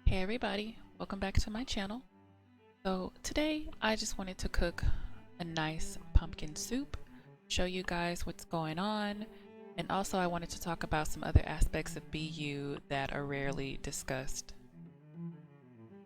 Hey everybody, welcome back to my channel. So today I just wanted to cook a nice pumpkin soup, show you guys what's going on, and also I wanted to talk about some other aspects of Beyou that are rarely discussed.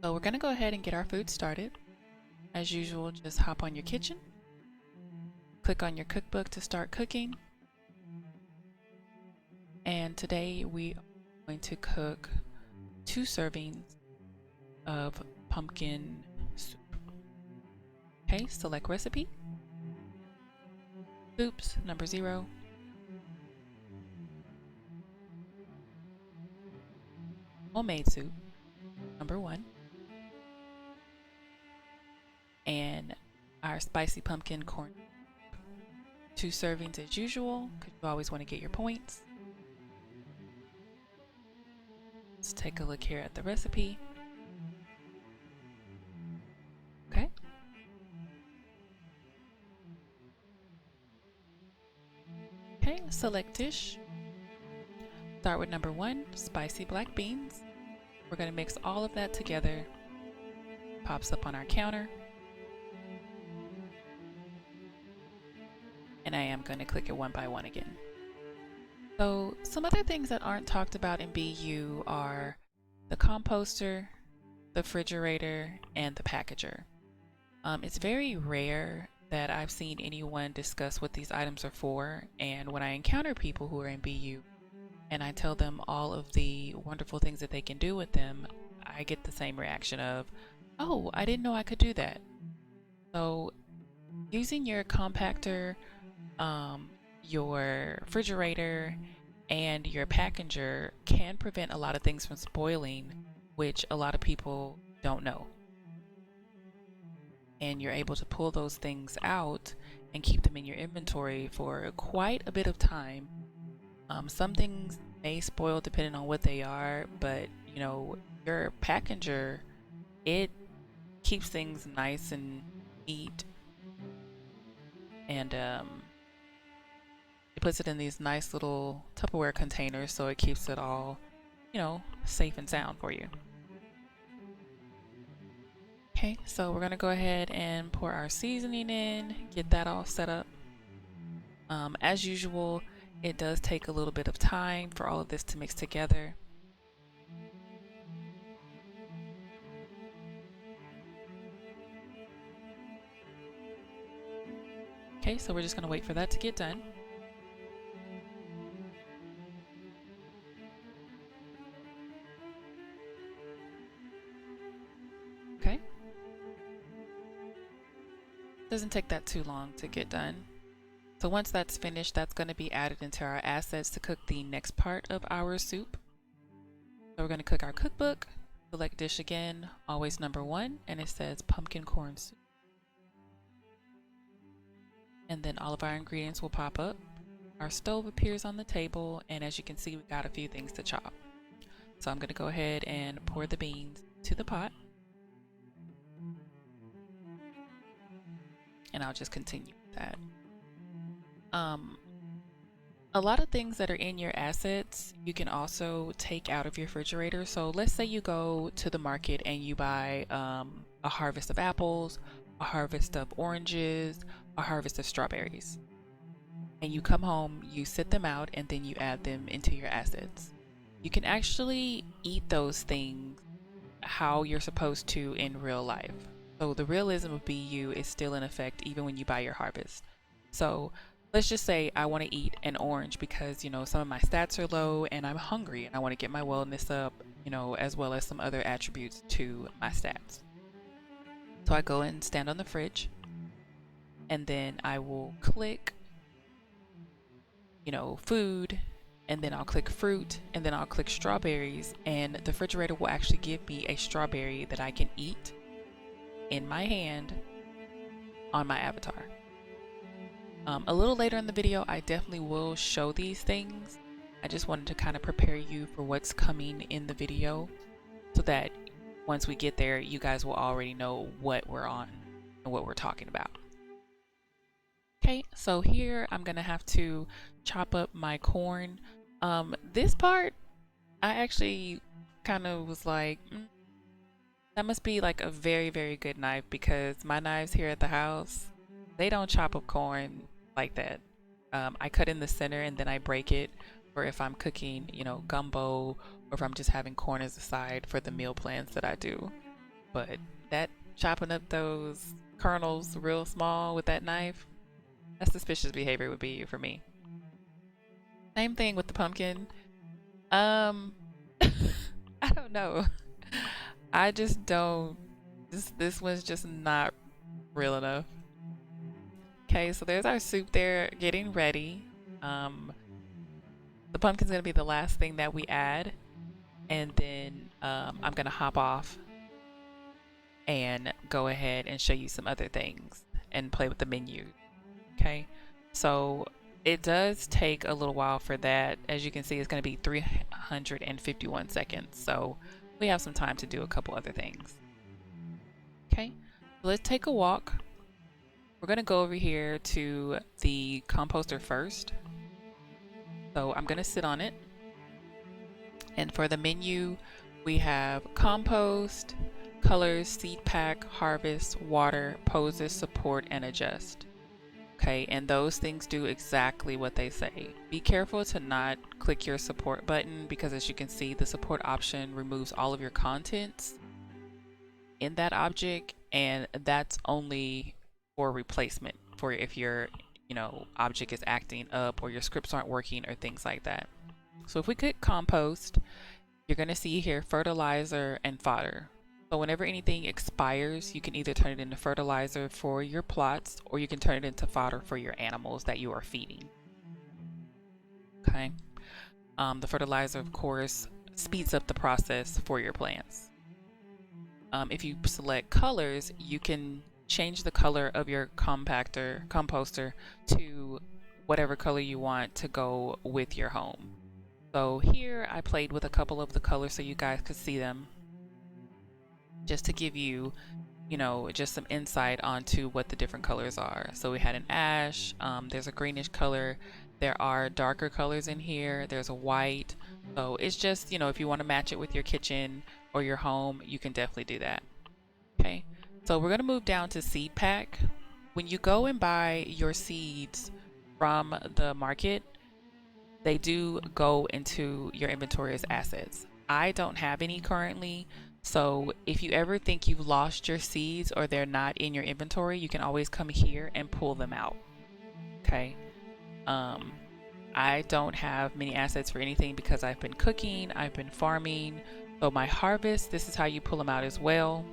So we're gonna go ahead and get our food started. As usual, just hop on your kitchen, click on your cookbook to start cooking. And today we are going to cook 2 servings of pumpkin soup. Okay, select recipe, soups, number 0, homemade soup, number 1, and our spicy pumpkin corn. 2 servings as usual, because you always want to get your points. Let's take a look here at the recipe. Okay. Okay, select dish. Start with number 1, spicy black beans. We're going to mix all of that together. Pops up on our counter. And I am going to click it one by one again. So some other things that aren't talked about in Beyou are the composter, the refrigerator, and the packager. It's very rare that I've seen anyone discuss what these items are for, and when I encounter people who are in Beyou and I tell them all of the wonderful things that they can do with them, I get the same reaction of, oh, I didn't know I could do that. So using your compactor, your refrigerator, and your packager can prevent a lot of things from spoiling, which a lot of people don't know. And you're able to pull those things out and keep them in your inventory for quite a bit of time. Some things may spoil depending on what they are, but you know, your packager, it keeps things nice and neat, and it puts it in these nice little Tupperware containers, so it keeps it all, you know, safe and sound for you. Okay, so we're gonna go ahead and pour our seasoning in, get that all set up. As usual, it does take a little bit of time for all of this to mix together. Okay, so we're just gonna wait for that to get done. Okay. Doesn't take that too long to get done. So once that's finished, that's going to be added into our assets to cook the next part of our soup. So we're going to cook our cookbook, select dish again, always number 1, and it says pumpkin corn soup. And then all of our ingredients will pop up. Our stove appears on the table, and as you can see, we got a few things to chop. So I'm going to go ahead and pour the beans to the pot. And I'll just continue with that. A lot of things that are in your assets you can also take out of your refrigerator. So let's say you go to the market and you buy a harvest of apples, a harvest of oranges, a harvest of strawberries, and you come home, you sit them out, and then you add them into your assets. You can actually eat those things how you're supposed to in real life. So the realism of Beyou is still in effect even when you buy your harvest. So let's just say I want to eat an orange because, you know, some of my stats are low and I'm hungry and I want to get my wellness up, you know, as well as some other attributes to my stats. So I go and stand on the fridge, and then I will click, you know, food, and then I'll click fruit, and then I'll click strawberries, and the refrigerator will actually give me a strawberry that I can eat in my hand on my avatar. A little later in the video, I definitely will show these things. I just wanted to kind of prepare you for what's coming in the video so that once we get there, you guys will already know what we're on and what we're talking about. Okay, so here I'm gonna have to chop up my corn. This part, I actually kind of was like, That must be like a very, very good knife because my knives here at the house, they don't chop up corn like that. I cut in the center and then I break it for if I'm cooking, you know, gumbo or if I'm just having corn as a side for the meal plans that I do. But that chopping up those kernels real small with that knife, that's suspicious behavior would be for me. Same thing with the pumpkin. Um, I don't know. I just don't. This one's just not real enough. Okay, so there's our soup there getting ready. Um, the pumpkin's gonna be the last thing that we add, and then I'm gonna hop off and go ahead and show you some other things and play with the menu. Okay, so it does take a little while for that. As you can see, it's gonna be 351 seconds. So we have some time to do a couple other things. Okay, so let's take a walk. We're gonna go over here to the composter first. So I'm gonna sit on it. And for the menu, we have compost, colors, seed pack, harvest, water, poses, support, and adjust. Okay, and those things do exactly what they say. Be careful to not click your support button because as you can see, the support option removes all of your contents in that object, and that's only for replacement for if your, you know, object is acting up or your scripts aren't working or things like that. So if we click compost, you're going to see here fertilizer and fodder. So whenever anything expires, you can either turn it into fertilizer for your plots or you can turn it into fodder for your animals that you are feeding. Okay. The fertilizer, of course, speeds up the process for your plants. If you select colors, you can change the color of your composter to whatever color you want to go with your home. So here I played with a couple of the colors so you guys could see them, just to give you, you know, just some insight onto what the different colors are. So we had an ash, there's a greenish color, there are darker colors in here, there's a white. So it's just, you know, if you want to match it with your kitchen or your home, you can definitely do that. Okay, so we're going to move down to seed pack. When you go and buy your seeds from the market, they do go into your inventory as assets. I don't have any currently, so if you ever think you've lost your seeds or they're not in your inventory, you can always come here and pull them out. Okay. I don't have many assets for anything because I've been cooking, I've been farming. So my harvest, this is how you pull them out as well,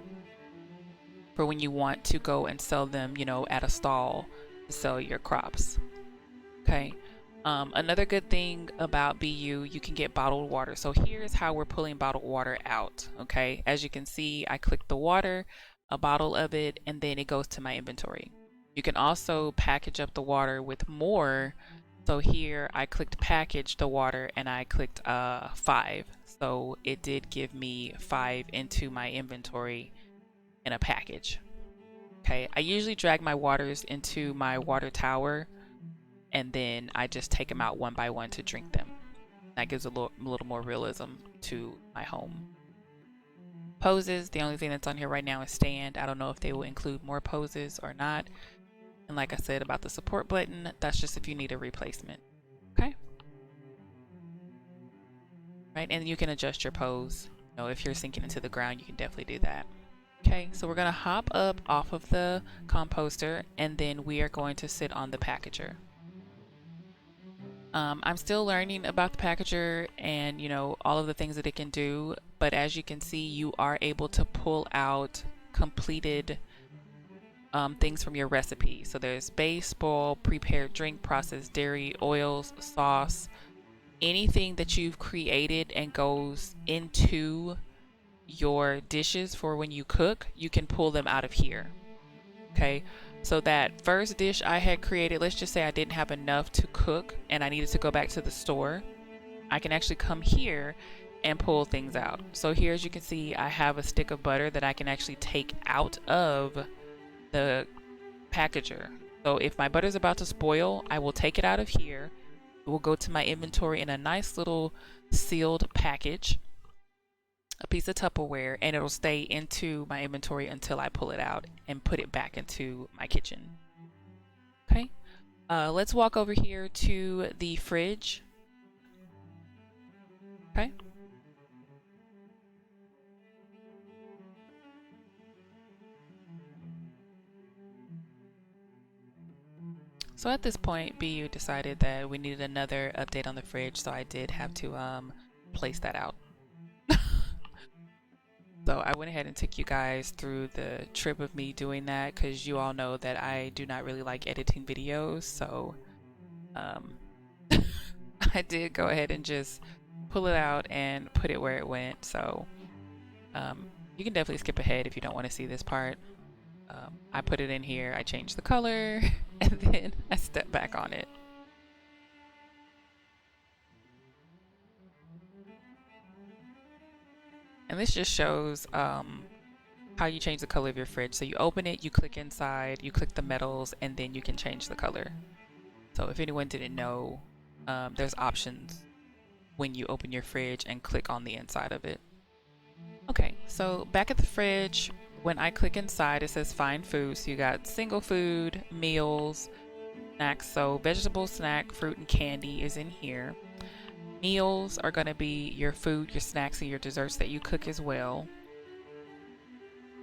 for when you want to go and sell them, you know, at a stall to sell your crops. Okay. Another good thing about Beyou, you can get bottled water. So here's how we're pulling bottled water out. Okay, as you can see, I click the water, a bottle of it, and then it goes to my inventory. You can also package up the water with more. So here I clicked package the water and I clicked 5. So it did give me 5 into my inventory in a package. Okay, I usually drag my waters into my water tower and then I just take them out one by one to drink them. That gives a little more realism to my home. Poses, the only thing that's on here right now is stand. I don't know if they will include more poses or not. And like I said about the support button, that's just if you need a replacement. Okay. Right, and you can adjust your pose. You know, if you're sinking into the ground, you can definitely do that. Okay, so we're gonna hop up off of the composter and then we are going to sit on the packager. I'm still learning about the packager and, you know, all of the things that it can do, but as you can see, you are able to pull out completed things from your recipe. So there's base, boil, prepared drink, processed dairy, oils, sauce, anything that you've created and goes into your dishes for when you cook, you can pull them out of here. Okay, so that first dish I had created, let's just say I didn't have enough to cook and I needed to go back to the store, I can actually come here and pull things out. So here, as you can see, I have a stick of butter that I can actually take out of the packager. So if my butter is about to spoil, I will take it out of here. It will go to my inventory in a nice little sealed package. a piece of Tupperware, and it'll stay into my inventory until I pull it out and put it back into my kitchen. Okay, let's walk over here to the fridge. Okay. So at this point, Beyou decided that we needed another update on the fridge, so I did have to place that out. So I went ahead and took you guys through the trip of me doing that, because you all know that I do not really like editing videos, so I did go ahead and just pull it out and put it where it went. So you can definitely skip ahead if you don't want to see this part. I put it in here, I changed the color, and then I stepped back on it. And this just shows how you change the color of your fridge. So you open it, you click inside, you click the metals, and then you can change the color. So if anyone didn't know, there's options when you open your fridge and click on the inside of it. Okay, so back at the fridge, when I click inside, it says find food. So you got single food, meals, snacks. So vegetable, snack, fruit, and candy is in here. Meals are going to be your food, your snacks, and your desserts that you cook as well.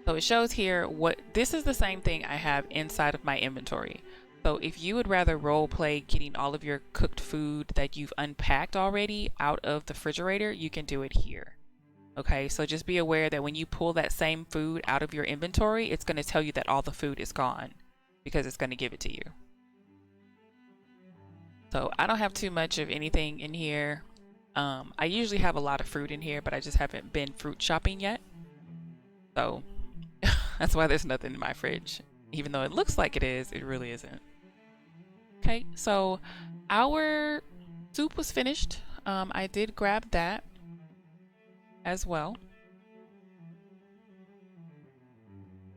So it shows here what this is the same thing I have inside of my inventory. So if you would rather role play getting all of your cooked food that you've unpacked already out of the refrigerator, you can do it here. Okay, so just be aware that when you pull that same food out of your inventory, it's going to tell you that all the food is gone because it's going to give it to you. So I don't have too much of anything in here. I usually have a lot of fruit in here, but I just haven't been fruit shopping yet. So that's why there's nothing in my fridge. Even though it looks like it is, it really isn't. Okay, so our soup was finished. I did grab that as well.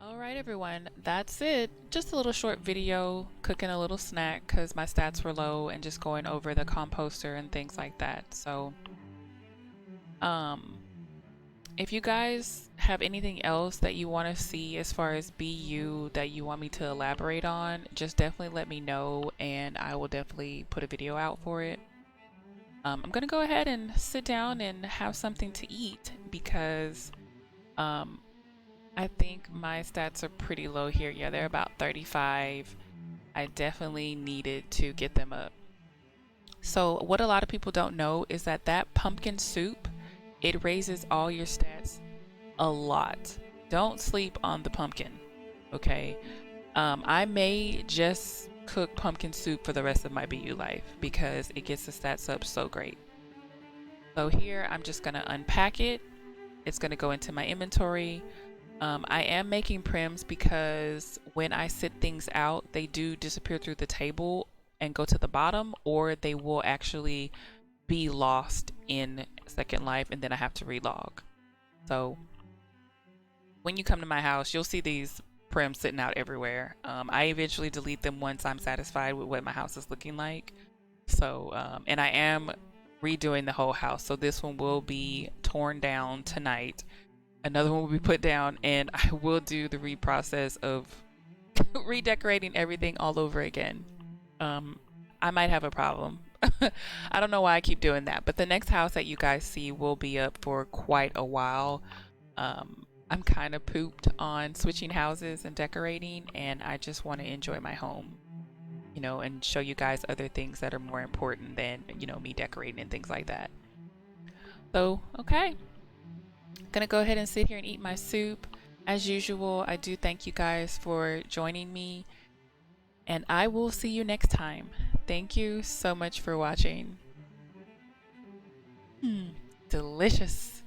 Alright everyone, that's it. Just a little short video cooking a little snack because my stats were low and just going over the composter and things like that. So if you guys have anything else that you want to see as far as BU that you want me to elaborate on, just definitely let me know and I will definitely put a video out for it. I'm gonna go ahead and sit down and have something to eat because I think my stats are pretty low here. Yeah, they're about 35. I definitely needed to get them up. So what a lot of people don't know is that that pumpkin soup, it raises all your stats a lot. Don't sleep on the pumpkin, okay? I may just cook pumpkin soup for the rest of my BU life because it gets the stats up so great. So here I'm just gonna unpack it. It's gonna go into my inventory. I am making prims because when I sit things out, they do disappear through the table and go to the bottom, or they will actually be lost in Second Life and then I have to relog. So when you come to my house, you'll see these prims sitting out everywhere. I eventually delete them once I'm satisfied with what my house is looking like. So, and I am redoing the whole house. So this one will be torn down tonight. Another one will be put down, and I will do the reprocess of redecorating everything all over again. I might have a problem. I don't know why I keep doing that, but the next house that you guys see will be up for quite a while. I'm kind of pooped on switching houses and decorating, and I just want to enjoy my home, you know, and show you guys other things that are more important than, you know, me decorating and things like that. So, okay. Gonna go ahead and sit here and eat my soup. As usual, I do thank you guys for joining me, and I will see you next time. Thank you so much for watching. Delicious.